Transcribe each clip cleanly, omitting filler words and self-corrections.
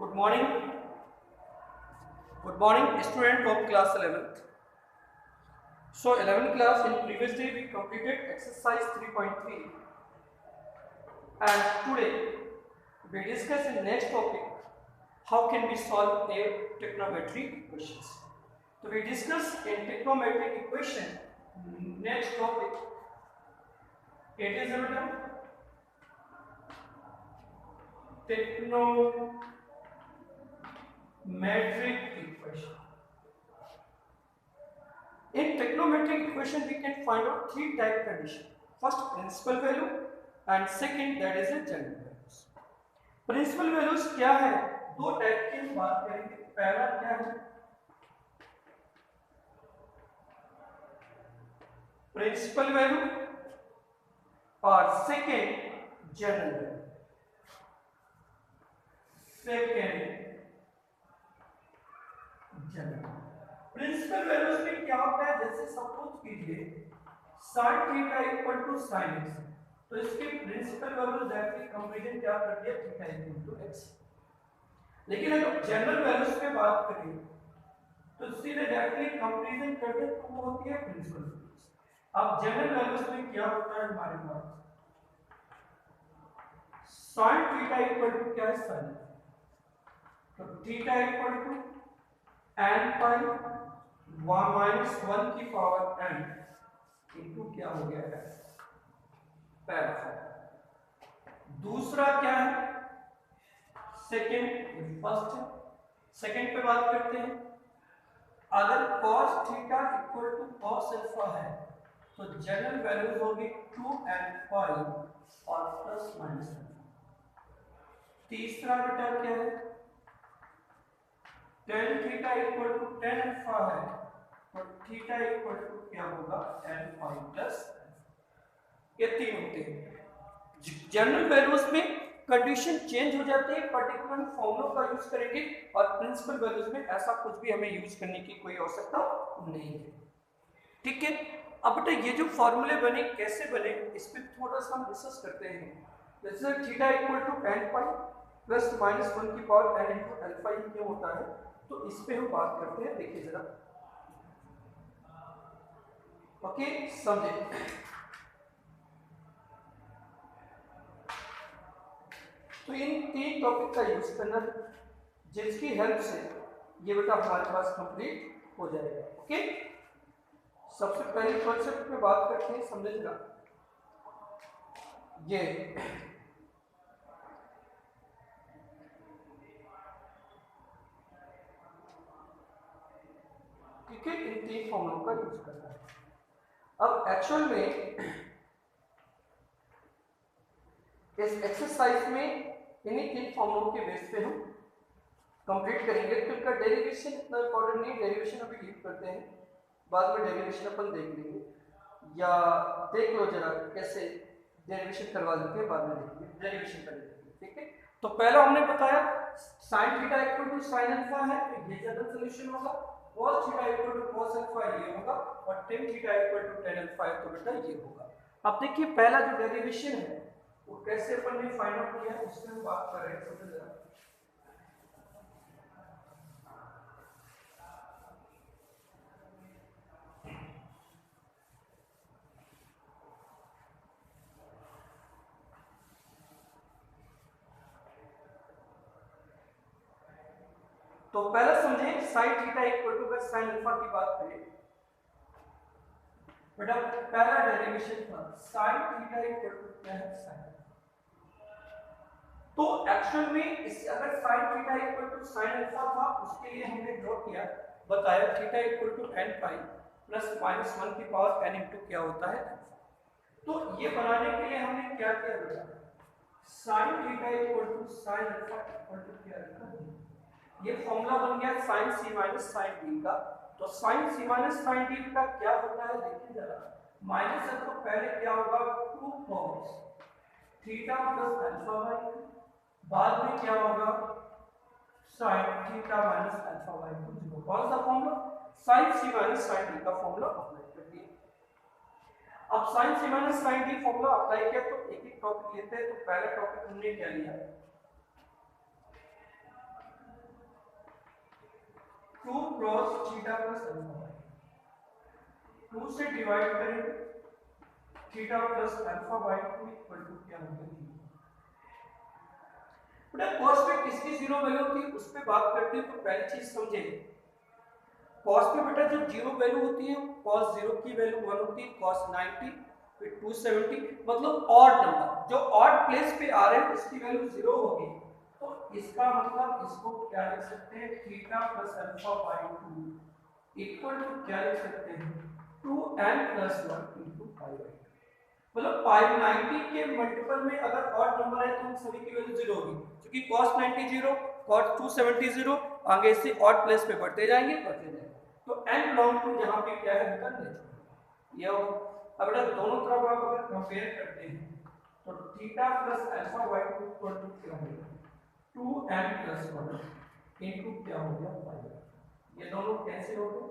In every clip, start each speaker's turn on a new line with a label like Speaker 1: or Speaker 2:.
Speaker 1: Good morning. Good morning, student of class 11th. So 11th class, in previous day we completed exercise 3.3 and today we discuss in next topic how can we solve a trigonometric equations. So we discuss in trigonometric equation next topic. It is a trigonometric equation. In trigonometric equation, we can find out three type condition. First, principal value, and second, that is a general values. Principal values क्या है? दो type की हम बात करेंगे. पहला क्या है? प्रिंसिपल वैल्यू और second general value. Second general. Principal values में क्या होता है? जैसे सपोज कीजिए sin theta equal to sin x, तो इसके प्रिंसिपल वैल्यूज डायरेक्टली कंपैरिजन क्या कर दिया? Theta equal to x. लेकिन अगर जनरल वैल्यूज पे बात करें तो सीधे डायरेक्टली कंपैरिजन कर दे तो वो होती है प्रिंसिपल वैल्यूज. अब जनरल वैल्यूज में क्या होता है हमारे पास? sin थीटा इक्वल टू क्या है? sin. तो theta equal to n pi minus 1 की पावर n इनटू क्या हो गया है? पहला. दूसरा क्या है? सेकेंड. फर्स्ट सेकेंड पे बात करते हैं. अगर cos theta equal to cos alpha है तो जनरल वैल्यूज होगी 2n पाई और प्लस माइनस. तीसरा बेटा क्या है? tan theta equal to tan alpha है तो थीटा इक्वल टू क्या होगा? n pi plus. ये तीन होते हैं. जनरल वैल्यूज में कंडीशन चेंज हो जाती है, पर्टिकुलर फॉर्मूला का यूज करेंगे, और प्रिंसिपल वैल्यूज में ऐसा कुछ भी हमें यूज करने की कोई आवश्यकता नहीं है. ठीक है. अब बेटा ये जो फॉर्मूले बने कैसे बने इस पे थोड़ा सा हम डिस्कस करते हैं. जैसे theta equal to n pi plus minus 1 की पावर n इनटू अल्फा ही क्यों होता है, तो इस पे हम बात करते हैं. देखिए जरा. ओके, समझे. तो इन तीन टॉपिक का यूज करना जिसकी हेल्प से ये बेटा हमारे पास कंप्लीट हो जाएगा. ओके. सबसे पहले कॉन्सेप्ट पे बात करते हैं. समझेगा ये ठीक है. इन तीन फॉर्मूलों का यूज करना है. अब एक्चुअल में इस एक्सरसाइज में इन्हीं तीन फॉर्मूलों के बेस पे हम कंप्लीट करेंगे. तो इनका डेरिवेशन इतना इंपॉर्टेंट नहीं. डेरिवेशन अभी लीव करते हैं, बाद में डेरिवेशन अपन देख लेंगे, या देख लो जरा कैसे डेरिवेशन करवा देते हैं, बाद में देखेंगे. डेरिवेशन कर लेंगे. ठीक है. तो पहला हमने बताया sin theta equal to sin alpha है तो ये जनरल सॉल्यूशन होगा. cos theta equal to cos alpha ये होगा, और tan theta equal to tan alpha है तो बेटा ये होगा. अब देखिए पहला जो डेरिवेशन है वो कैसे अपन ने फाइंड आउट किया उसमें हम बात कर रहे हैं. समझ जरा. तो पहला समझे sin theta equal to sin alpha की बात करें बेटा. पहला डेरिवेशन था sin थीटा इक्वल टू क्या है? sin. तो एक्चुअल में इस अगर sin theta equal to sin alpha था उसके लिए हमने ड्रॉ किया, बताया theta equal to n pi plus minus 1 की पावर n इनटू क्या होता है? तो ये बनाने के लिए हमने क्या किया बेटा? sin theta equal to sin alpha equal to क्या रखा? ये फॉर्मूला बन गया sin c minus sin d का. तो sin c minus sin d का क्या होता है देखिए जरा. माइनस है तो पहले क्या होगा? 2 cos theta plus alpha by, बाद में क्या होगा? sin theta minus alpha by 0. कौन सा formula? sin c minus sin d का फॉर्मूला अप्लाई कर दिया. अब sin c minus sin d formula apply किया तो एक एक टॉपिक लेते हैं. तो पहला टॉपिक हमने क्या लिया? 2 cross theta plus alpha by, 2 से डिवाइड करेंगे थीटा प्लस अल्फा वाई को इक्वल टू क्या होगा बेटा। कॉस में किसकी जीरो वैल्यू होती है उस पे बात करते हैं तो पहली चीज समझे, कॉस में बेटा जो जीरो वैल्यू होती है कॉस जीरो की वैल्यू 1 होती है, कॉस 90 फिर 270 मतलब ऑड नंबर जो ऑड प्लेस पे आ रहे हैं उसकी वैल्यू 0 होगी, तो इसका मतलब इसको क्या लिख सकते हैं theta plus alpha by 2 equal to क्या लिख सकते हैं 2n plus 1 into pi by 2, मतलब पाई 90 के मल्टीपल में अगर ऑड नंबर है तो उन सभी की वैल्यू 0 होगी, क्योंकि cos 90 0 cos 270 0 आगे से ऑड प्लेस पे बढ़ते जाएंगे। तो n बिलोंग टू यहाँ पे क्या है बेटा नेचुरल, ये हो। अब बेटा दोनों तरफ आप अगर कंपेयर करते हैं तो theta plus alpha by 2 equal to क्या होगा 2n प्लस 1 इनटू क्या हो गया पाई, ये दोनों कैंसिल हो गए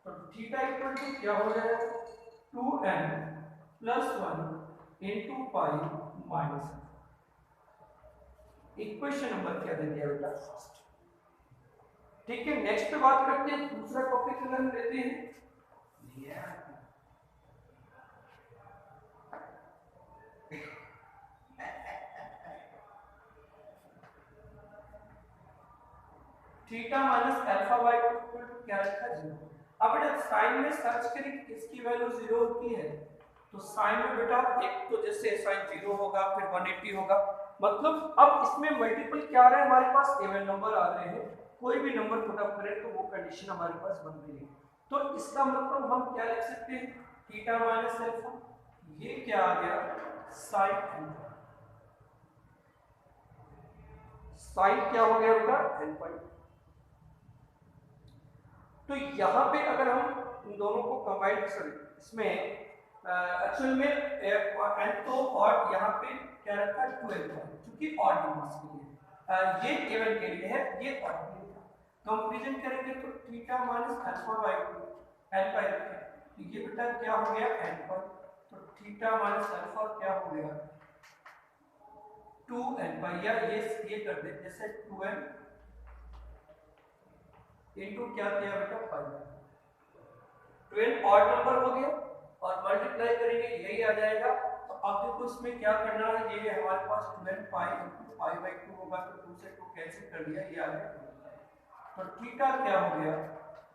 Speaker 1: तो थीटा इक्वल टू क्या हो जाएगा 2n plus 1 into pi minus, equation number क्या दे दिया बेटा फर्स्ट। ठीक है, नेक्स्ट पे बात करते हैं दूसरा टॉपिक अगर हम लेते हैं theta minus alpha by 2 equal to क्या रखा 0। अब बेटा साइन में सर्च करें किसकी वैल्यू 0 होती है, तो साइन में बेटा एक तो जैसे साइन 0 होगा फिर 180 होगा, मतलब अब इसमें मल्टीपल क्या आ रहा है हमारे पास इवन नंबर आ रहे हैं, कोई भी नंबर पुट अप करें तो वो कंडीशन हमारे पास बन रही है, तो इसका मतलब हम क्या लिख सकते हैं थीटा माइनस अल्फा, ये क्या आ गया साइन अल्फा, साइन क्या हो गया बेटा अल्फा। तो यहाँ पे अगर हम इन दोनों को कंबाइन सॉरी इसमें एक्चुअल में एन तो और यहाँ पे क्या रखा 12 क्योंकि ऑड नंबर्स के लिए, ये इवन के लिए है ये ऑड के लिए था। कंपैरिजन करेंगे तो theta minus alpha by 2 alpha रखें तो ये बेटा क्या हो गया अल्फा, तो थीटा माइनस अल्फा क्या हो गया 2 अल्फा, या ये कर दे जैसे 2n इनटू क्या किया बेटा पाई, 12 ऑड नंबर हो गया और मल्टीप्लाई करेंगे यही आ जाएगा। तो अब देखो इसमें क्या करना है, ये हमारे पास 12 पाई इनटू पाई बाय 2 होगा तो 2 से 2 कैंसिल कर दिया, ये आ गया तो थीटा क्या हो गया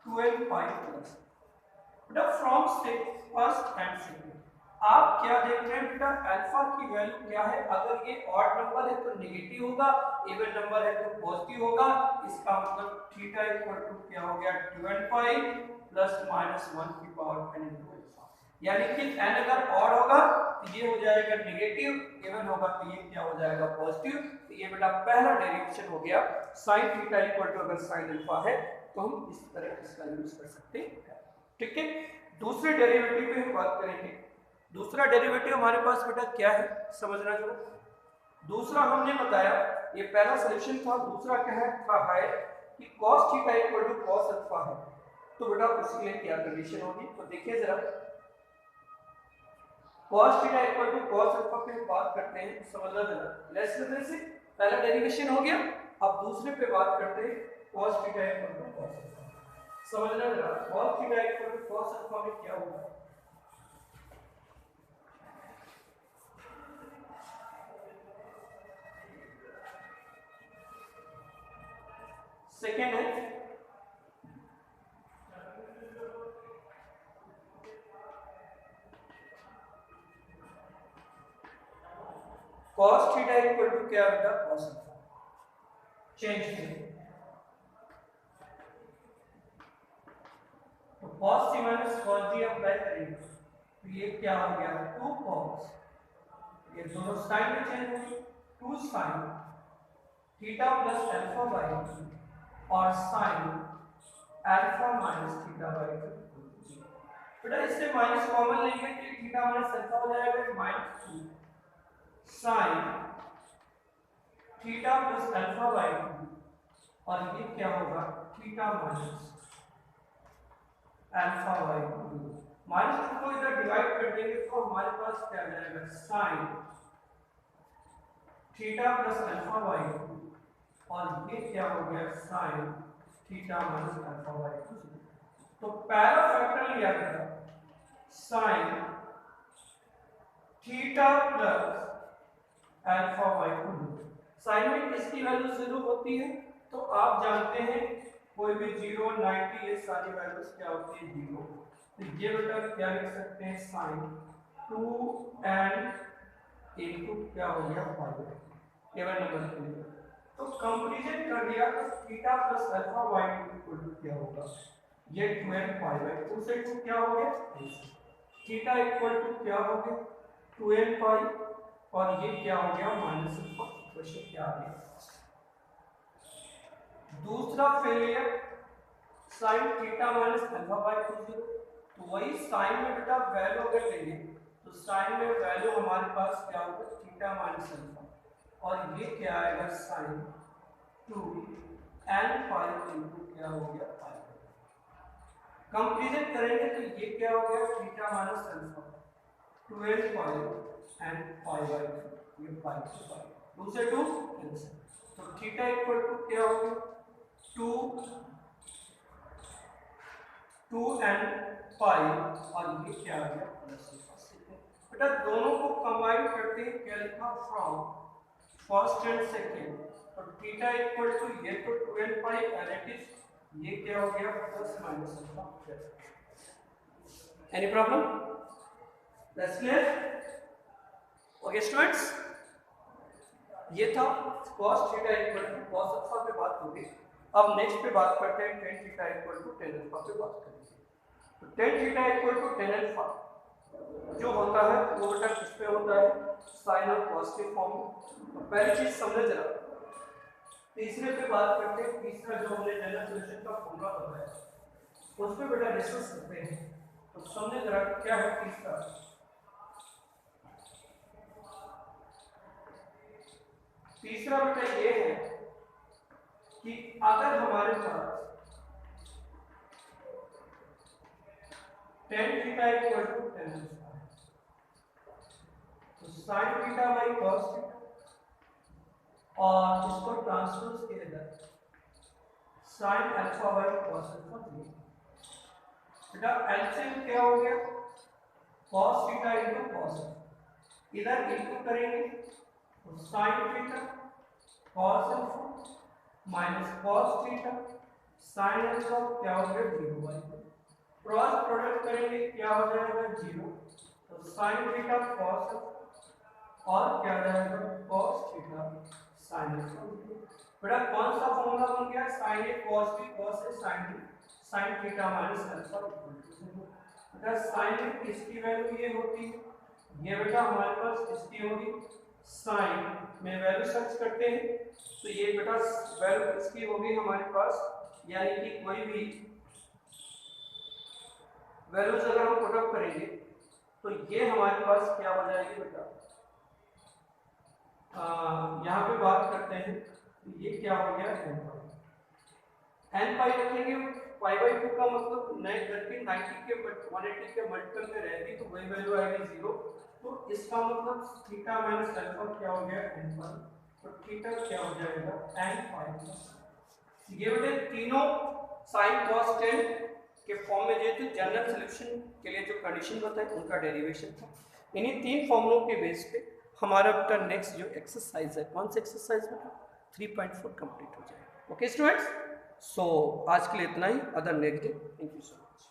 Speaker 1: 12 पाई प्लस बेटा फ्रॉम फर्स्ट एंड सेकंड आप क्या देख रहे हैं बेटा अल्फा की वैल्यू क्या है, अगर ये ऑड नंबर है तो नेगेटिव होगा, इवन नंबर है तो पॉजिटिव होगा, इसका मतलब थीटा इक्वल टू क्या हो गया 12 पाई प्लस माइनस 1 की पावर n इनटू अल्फा, यानी कि n अगर ऑड होगा तो ये हो जाएगा नेगेटिव, इवन होगा तो ये क्या हो जाएगा पॉजिटिव, तो ये बेटा पहला डेरिवेशन हो गया sin थीटा इक्वल टू अगर sin अल्फा है तो हम इस तरह इसका यूज कर सकते हैं। ठीक है, दूसरे डेरिवेटिव पे हम बात करेंगे। दूसरा डेरिवेटिव हमारे पास बेटा क्या है समझना जरा, दूसरा हमने बताया ये पहला सॉल्यूशन था, दूसरा क्या है कि cos theta equal to cos alpha है, तो बेटा उसके लिए क्या कंडीशन होगी तो देखिए जरा cos theta equal to cos alpha पे हम बात करते हैं, समझना जरा लेट्स से पहला डेरिवेशन हो गया, अब दूसरे पे बात करते हैं cos theta equal to cos alpha, समझना जरा cos theta equal to cos alpha में क्या होगा, सेकेंड है cos थीटा इक्वल टू क्या बेटा cos अल्फा, चेंज करें तो cos c minus cos d apply करेंगे तो ये क्या हो गया 2 cos, ये दोनों साइन में चेंज होगी 2 sin theta plus alpha by 2 और sin alpha minus theta by 2, बेटा इससे माइनस कॉमन लेंगे तो थीटा माइनस अल्फा हो जाएगा minus 2 sin theta plus alpha by 2 और ये क्या होगा theta minus alpha by 2, minus 2 को इधर डिवाइड कर देंगे तो हमारे पास क्या आ जाएगा sin theta plus alpha by 2 और ये क्या हो गया sin theta minus alpha by 2। तो पहला फैक्टर लिया गया sine theta plus alpha by 2। Sine में किसकी वैल्यू 0 होती है? तो आप जानते हैं कोई भी 0, 90 ये सारी वैल्यूज क्या होती है 0। तो ये बेटा क्या लिख सकते हैं साइन 2n इनटू क्या हो गया 5 केवल नंबर के लिए। तो कंपैरिजन कर दिया तो theta plus alpha by 2 equal to क्या होगा? ये 12 पाई बाई 2 से 2 क्या हो गया थीटा इक्वल टू क्या हो गया 12 पाई और ये क्या हो गया माइनस अल्फा। क्वेश्चन क्या आ गया? दूसरा failure sine theta minus alpha by 2 तो वही साइन में बेटा वैल्यू अगर लेंगे तो साइन में वैल्यू हमारे पास क्या होगा थीटा माइनस अल्फा और ये क्या आएगा साइन 2n पाई इनटू क्या हो गया पाई। कंपैरिजन करेंगे तो ये क्या हो गया theta minus alpha 12 pi and pi by 2 ये पाई से पाई 2 से 2 कैंसिल। तो थीटा इक्वल टू क्या हो गया 2n पाई और ये क्या आ गया प्लस अल्फा। बेटा दोनों को कंबाइन करते हैं क्या लिखा फ्रॉम फर्स्ट एंड सेकेंड। तो थीटा इक्वल टू ये तो 12 पाई एंड इट इज ये क्या हो गया plus minus alpha. Any problem? That's clear? Okay students, ये था cos theta equal to cos alpha पे बात होगी। अब नेक्स्ट पे बात करते हैं tan theta equal to tan alpha पे बात करेंगे। तो tan theta equal to tan alpha जो होता है वो बेटा किस पे होता है साइन और cos के फॉर्म में। तो पहली चीज समझ जरा। तीसरे पे बात करते हैं, तीसरा जो हमने जनरल सॉल्यूशन का फॉर्मूला बताया उस पे बेटा डिस्कस करते हैं। तो समझे जरा क्या है तीसरा। तीसरा बेटा ये है कि अगर हमारे पास tan theta equal to tan alpha तो sin theta by cos theta और इसको ट्रांसपोज किया जाए sin alpha by cos alpha. बेटा एलसीएम क्या हो गया cos theta into cos alpha. इधर इनटू करेंगे तो sin theta cos alpha minus cos theta sin alpha क्या हो गया 0 बाई 2। क्रॉस प्रोडक्ट करेंगे क्या हो जाएगा 0। तो sin थीटा cos अल्फा और क्या जाएगा cos थीटा sin अल्फा। बेटा कौन सा फॉर्मूला बन गया sin a cos b cos a sin b sin theta minus alpha equal to 0। बेटा sin में किसकी वैल्यू ये होती है ये बेटा हमारे पास इसकी होगी साइन में वैल्यू सर्च करते हैं तो ये बेटा वैल्यू इसकी होगी हमारे पास यानी कि कोई भी वैल्यूज अगर हम पुट अप करेंगे तो ये हमारे पास क्या हो जाएगी बेटा यहाँ पे बात करते हैं तो ये क्या हो गया एन पाई रखेंगे पाई बाई 2 का मतलब नए करके 90 के 180 के मल्टीपल में रहेगी तो वही वैल्यू आएगी 0। तो इसका मतलब थीटा माइनस अल्फा क्या हो गया n पाई तो थीटा क्या हो जाएगा n पाई। ये बेटे तीनों sin cos tan के फॉर्म में जो थे जनरल सॉल्यूशन के लिए जो कंडीशन बताए उनका डेरिवेशन था। इन्हीं तीन फॉर्मूलों के बेस पे हमारा बेटा नेक्स्ट जो एक्सरसाइज है कौन सा एक्सरसाइज बेटा 3.4 कंप्लीट हो जाएगा। ओके स्टूडेंट्स, सो आज के लिए इतना ही। Other next day. Thank you so much.